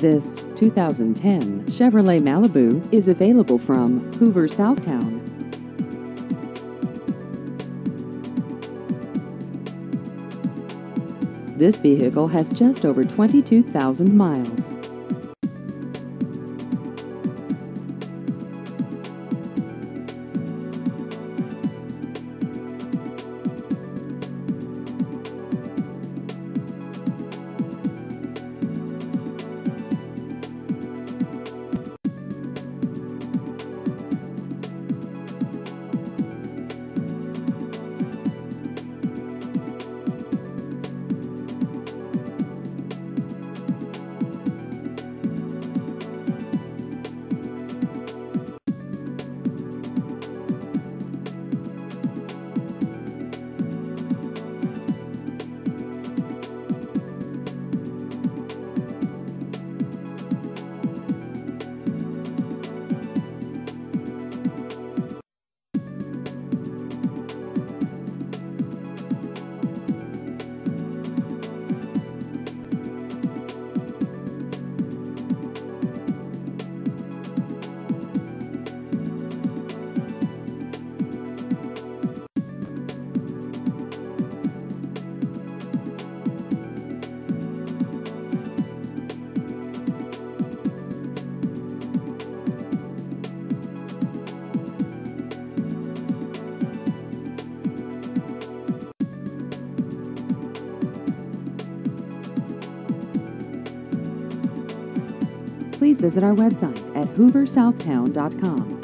This 2010 Chevrolet Malibu is available from Hoover, Southtown. This vehicle has just over 22,000 miles. Please visit our website at hooversouthtown.com.